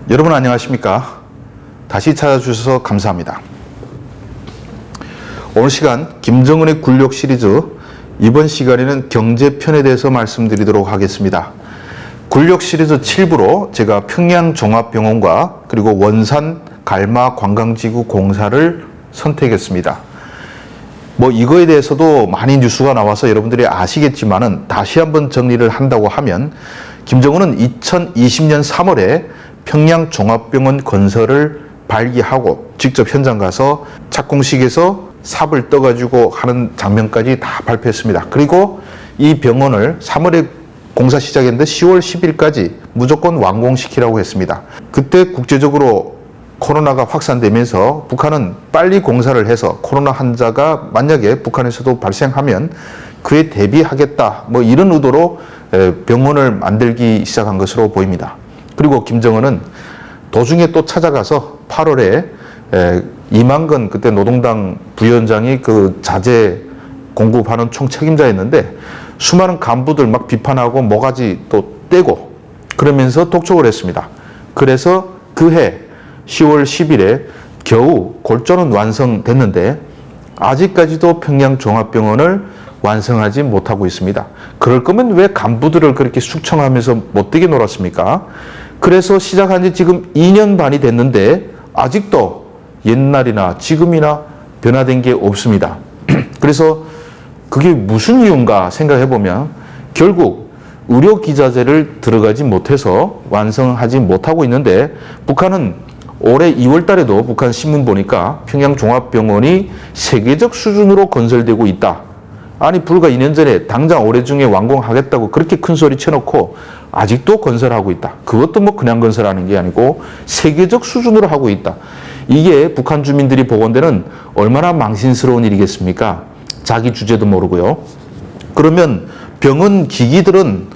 여러분 안녕하십니까? 다시 찾아주셔서 감사합니다. 오늘 시간 김정은의 굴욕 시리즈, 이번 시간에는 경제편에 대해서 말씀드리도록 하겠습니다. 굴욕 시리즈 7부로 제가 평양종합병원과 그리고 원산 갈마 관광지구 공사를 선택했습니다. 이거에 대해서도 많이 뉴스가 나와서 여러분들이 아시겠지만은 다시 한번 정리를 한다고 하면, 김정은은 2020년 3월에 평양종합병원 건설을 발기하고 직접 현장 가서 착공식에서 삽을 떠가지고 하는 장면까지 다 발표했습니다. 그리고 이 병원을 3월에 공사 시작했는데 10월 10일까지 무조건 완공시키라고 했습니다. 그때 국제적으로 코로나가 확산되면서 북한은 빨리 공사를 해서 코로나 환자가 만약에 북한에서도 발생하면 그에 대비하겠다, 이런 의도로 병원을 만들기 시작한 것으로 보입니다. 그리고 김정은은 도중에 또 찾아가서 8월에 이만건 그때 노동당 부위원장이 그 자재 공급하는 총책임자였는데 수많은 간부들 막 비판하고 모가지 또 떼고 그러면서 독촉을 했습니다. 그래서 그해 10월 10일에 겨우 골조는 완성됐는데 아직까지도 평양종합병원을 완성하지 못하고 있습니다. 그럴 거면 왜 간부들을 그렇게 숙청하면서 못되게 놀았습니까? 그래서 시작한 지 지금 2년 반이 됐는데 아직도 옛날이나 지금이나 변화된 게 없습니다. 그래서 그게 무슨 이유인가 생각해보면 결국 의료기자재를 들어가지 못해서 완성하지 못하고 있는데, 북한은 올해 2월 달에도 북한 신문 보니까 평양종합병원이 세계적 수준으로 건설되고 있다. 아니 불과 2년 전에 당장 올해 중에 완공하겠다고 그렇게 큰 소리 쳐놓고 아직도 건설하고 있다. 그것도 그냥 건설하는 게 아니고 세계적 수준으로 하고 있다. 이게 북한 주민들이 보건대는 얼마나 망신스러운 일이겠습니까? 자기 주제도 모르고요. 그러면 병원 기기들은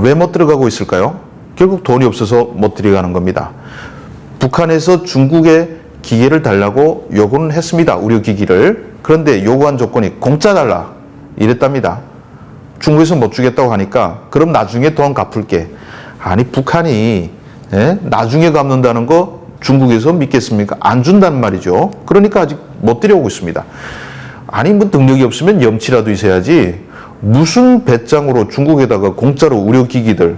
왜 못 들어가고 있을까요? 결국 돈이 없어서 못 들어가는 겁니다. 북한에서 중국에 기계를 달라고 요구는 했습니다. 의료기기를. 그런데 요구한 조건이 공짜 달라 이랬답니다. 중국에서 못 주겠다고 하니까 그럼 나중에 돈 갚을게. 아니 북한이 나중에 갚는다는 거 중국에서 믿겠습니까? 안 준다는 말이죠. 그러니까 아직 못 들여오고 있습니다. 아니 능력이 없으면 염치라도 있어야지 무슨 배짱으로 중국에다가 공짜로 의료기기들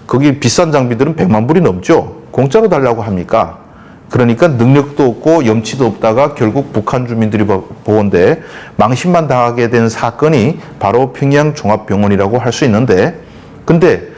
거기 비싼 장비들은 100만 불이 넘죠. 공짜로 달라고 합니까? 그러니까 능력도 없고 염치도 없다가 결국 북한 주민들이 보건대 망신만 당하게 된 사건이 바로 평양종합병원이라고 할 수 있는데, 근데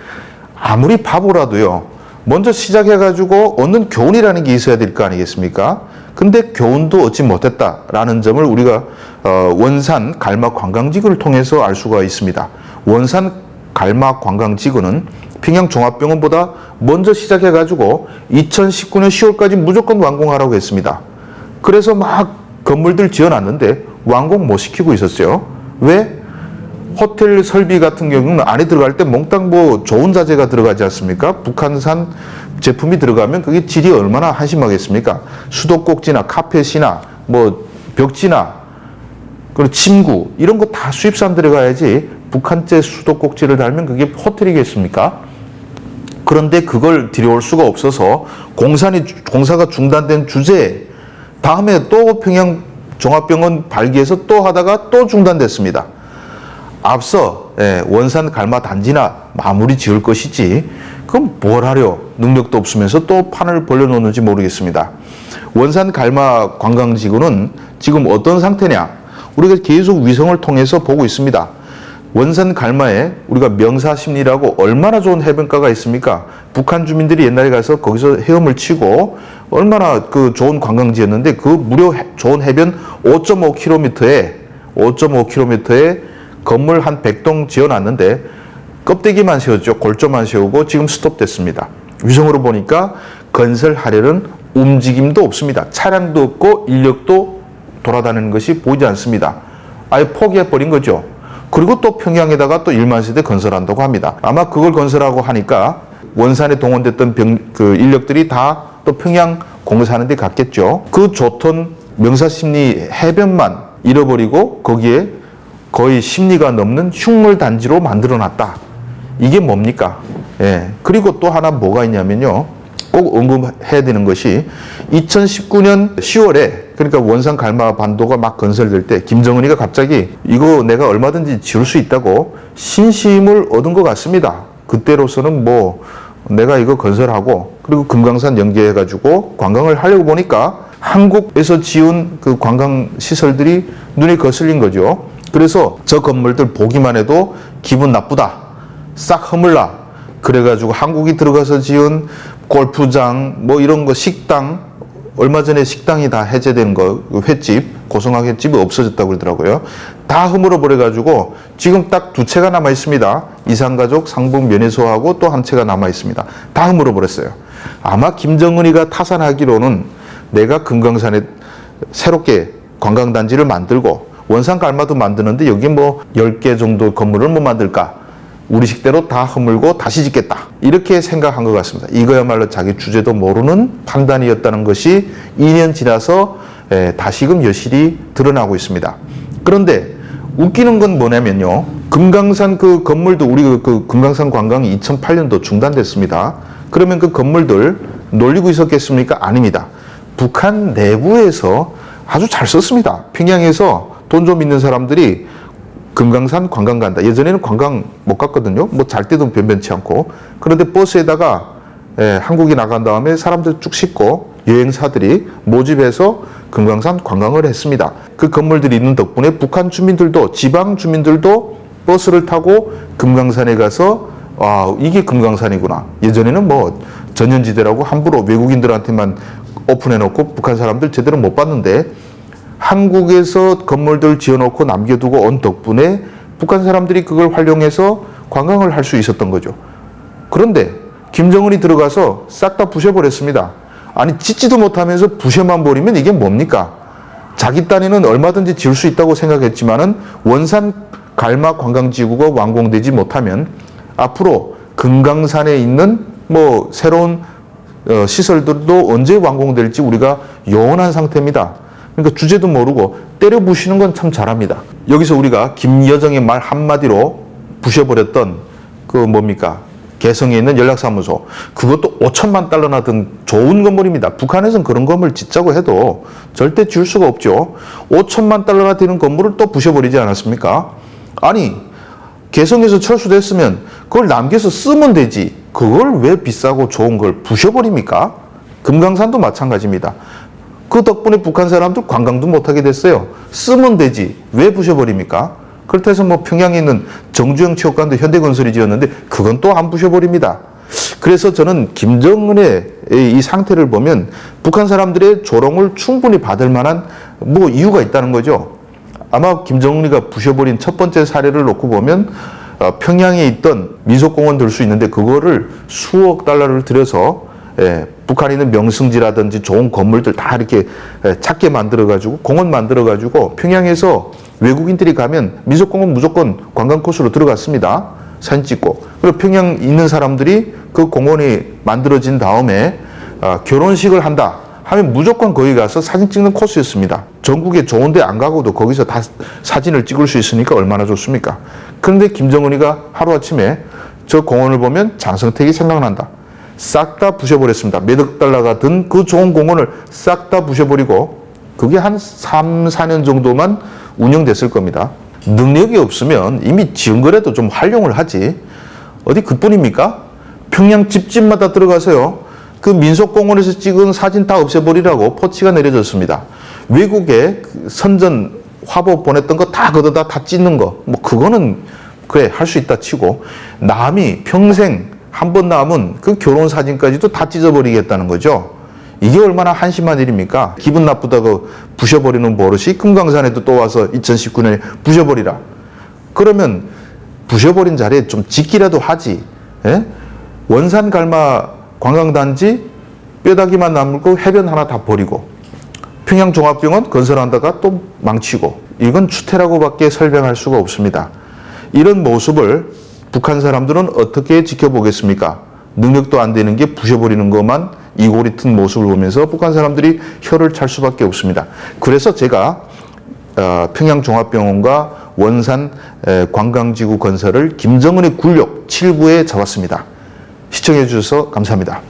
아무리 바보라도요, 먼저 시작해가지고 얻는 교훈이라는 게 있어야 될 거 아니겠습니까? 근데 교훈도 얻지 못했다라는 점을 우리가 원산 갈마 관광지구를 통해서 알 수가 있습니다. 원산 갈마 관광지구는 평양종합병원보다 먼저 시작해가지고 2019년 10월까지 무조건 완공하라고 했습니다. 그래서 막 건물들 지어놨는데 완공 못 시키고 있었어요. 왜? 호텔 설비 같은 경우는 안에 들어갈 때 몽땅 좋은 자재가 들어가지 않습니까? 북한산 제품이 들어가면 그게 질이 얼마나 한심하겠습니까? 수도꼭지나 카펫이나 벽지나 그리고 침구 이런 거 다 수입산 들어가야지 북한제 수도꼭지를 달면 그게 호텔이겠습니까? 그런데 그걸 들여올 수가 없어서 공사가 중단된 주제에 다음에 또 평양종합병원 발기해서 또 하다가 또 중단됐습니다. 앞서 원산 갈마 단지나 마무리 지을 것이지 그럼 뭘 하려 능력도 없으면서 또 판을 벌려놓는지 모르겠습니다. 원산 갈마 관광지구는 지금 어떤 상태냐, 우리가 계속 위성을 통해서 보고 있습니다. 원산 갈마에 우리가 명사심리라고 얼마나 좋은 해변가가 있습니까? 북한 주민들이 옛날에 가서 거기서 헤엄을 치고 얼마나 그 좋은 관광지였는데 그 무려 좋은 해변 5.5km에 건물 한 100동 지어놨는데 껍데기만 세웠죠. 골조만 세우고 지금 스톱됐습니다. 위성으로 보니까 건설하려는 움직임도 없습니다. 차량도 없고 인력도 돌아다니는 것이 보이지 않습니다. 아예 포기해버린 거죠. 그리고 또 평양에다가 또 1만 세대 건설한다고 합니다. 아마 그걸 건설하고 하니까 원산에 동원됐던 인력들이 다 또 평양 공사하는 데 갔겠죠. 그 좋던 명사심리 해변만 잃어버리고 거기에 거의 심리가 넘는 흉물 단지로 만들어 놨다. 이게 뭡니까? 그리고 또 하나 뭐가 있냐면요. 꼭 언급해야 되는 것이 2019년 10월에 그러니까 원산 갈마 반도가 막 건설될 때 김정은이가 갑자기 이거 내가 얼마든지 지을 수 있다고 신심을 얻은 것 같습니다. 그때로서는 뭐 내가 이거 건설하고 그리고 금강산 연계해가지고 관광을 하려고 보니까 한국에서 지은 그 관광 시설들이 눈에 거슬린 거죠. 그래서 저 건물들 보기만 해도 기분 나쁘다. 싹 허물라. 그래가지고 한국이 들어가서 지은 골프장 뭐 이런 거 식당 얼마 전에 식당이 다 해제된 거 횟집 고성학 횟집이 없어졌다고 그러더라고요. 다 허물어 버려가지고 지금 딱 두 채가 남아 있습니다. 이산가족 상봉 면회소하고 또 한 채가 남아 있습니다. 다 허물어 버렸어요. 아마 김정은이가 타산하기로는 내가 금강산에 새롭게 관광단지를 만들고 원산 갈마도 만드는데 여기 뭐 10개 정도 건물을 뭐 만들까? 우리 식대로 다 허물고 다시 짓겠다. 이렇게 생각한 것 같습니다. 이거야말로 자기 주제도 모르는 판단이었다는 것이 2년 지나서 다시금 여실히 드러나고 있습니다. 그런데 웃기는 건 뭐냐면요. 금강산 그 건물도 우리 그 금강산 관광이 2008년도 중단됐습니다. 그러면 그 건물들 놀리고 있었겠습니까? 아닙니다. 북한 내부에서 아주 잘 썼습니다. 평양에서 돈 좀 있는 사람들이 금강산 관광 간다. 예전에는 관광 못 갔거든요. 뭐 잘 때도 변변치 않고. 그런데 버스에다가 한국이 나간 다음에 사람들 쭉 싣고 여행사들이 모집해서 금강산 관광을 했습니다. 그 건물들이 있는 덕분에 북한 주민들도 지방 주민들도 버스를 타고 금강산에 가서 이게 금강산이구나. 예전에는 뭐 전현지대라고 함부로 외국인들한테만 오픈해놓고 북한 사람들 제대로 못 봤는데 한국에서 건물들 지어놓고 남겨두고 온 덕분에 북한 사람들이 그걸 활용해서 관광을 할 수 있었던 거죠. 그런데 김정은이 들어가서 싹 다 부셔버렸습니다. 아니 짓지도 못하면서 부셔만 버리면 이게 뭡니까? 자기 딴에는 얼마든지 지을 수 있다고 생각했지만은 원산 갈마 관광지구가 완공되지 못하면 앞으로 금강산에 있는 뭐 새로운 시설들도 언제 완공될지 우리가 요원한 상태입니다. 그러니까 주제도 모르고 때려 부시는 건 참 잘합니다. 여기서 우리가 김여정의 말 한마디로 부셔버렸던 그 뭡니까? 개성에 있는 연락사무소. 그것도 5천만 달러나 든 좋은 건물입니다. 북한에서는 그런 건물 짓자고 해도 절대 지을 수가 없죠. 5천만 달러나 되는 건물을 또 부셔버리지 않았습니까? 아니, 개성에서 철수됐으면 그걸 남겨서 쓰면 되지. 그걸 왜 비싸고 좋은 걸 부셔버립니까? 금강산도 마찬가지입니다. 그 덕분에 북한 사람들 관광도 못하게 됐어요. 쓰면 되지. 왜 부셔버립니까? 그렇다 해서 뭐 평양에 있는 정주영 체육관도 현대건설이 지었는데 그건 또 안 부셔버립니다. 그래서 저는 김정은의 이 상태를 보면 북한 사람들의 조롱을 충분히 받을 만한 뭐 이유가 있다는 거죠. 아마 김정은이가 부셔버린 첫 번째 사례를 놓고 보면 평양에 있던 민속공원 들 수 있는데 그거를 수억 달러를 들여서 북한에 있는 명승지라든지 좋은 건물들 다 이렇게 작게 만들어가지고 공원 만들어가지고 평양에서 외국인들이 가면 민속공원 무조건 관광 코스로 들어갔습니다. 사진 찍고. 그리고 평양 있는 사람들이 그 공원이 만들어진 다음에 결혼식을 한다 하면 무조건 거기 가서 사진 찍는 코스였습니다. 전국에 좋은 데 안 가고도 거기서 다 사진을 찍을 수 있으니까 얼마나 좋습니까? 그런데 김정은이가 하루아침에 저 공원을 보면 장성택이 생각난다. 싹 다 부셔버렸습니다. 몇억 달러가 든 그 좋은 공원을 싹 다 부셔버리고 그게 한 3, 4년 정도만 운영됐을 겁니다. 능력이 없으면 이미 지은 거라도 좀 활용을 하지. 어디 그뿐입니까? 평양 집집마다 들어가서요. 그 민속공원에서 찍은 사진 다 없애버리라고 포치가 내려졌습니다. 외국에 선전 화보 보냈던 거 다 걷어다 다 찢는 거. 뭐 그거는 그래 할 수 있다 치고 남이 평생 한 번 남은 그 결혼 사진까지도 다 찢어버리겠다는 거죠. 이게 얼마나 한심한 일입니까? 기분 나쁘다고 부셔버리는 버릇이 금강산에도 또 와서 2019년에 부셔버리라. 그러면 부셔버린 자리에 좀 짓기라도 하지. 예? 원산 갈마 관광단지 뼈다귀만 남고 해변 하나 다 버리고 평양종합병원 건설한다가 또 망치고 이건 추태라고밖에 설명할 수가 없습니다. 이런 모습을 북한 사람들은 어떻게 지켜보겠습니까? 능력도 안 되는 게 부셔버리는 것만 이골이 튼 모습을 보면서 북한 사람들이 혀를 찰 수밖에 없습니다. 그래서 제가 평양종합병원과 원산 관광지구 건설을 김정은의 굴욕 7부에 잡았습니다. 시청해 주셔서 감사합니다.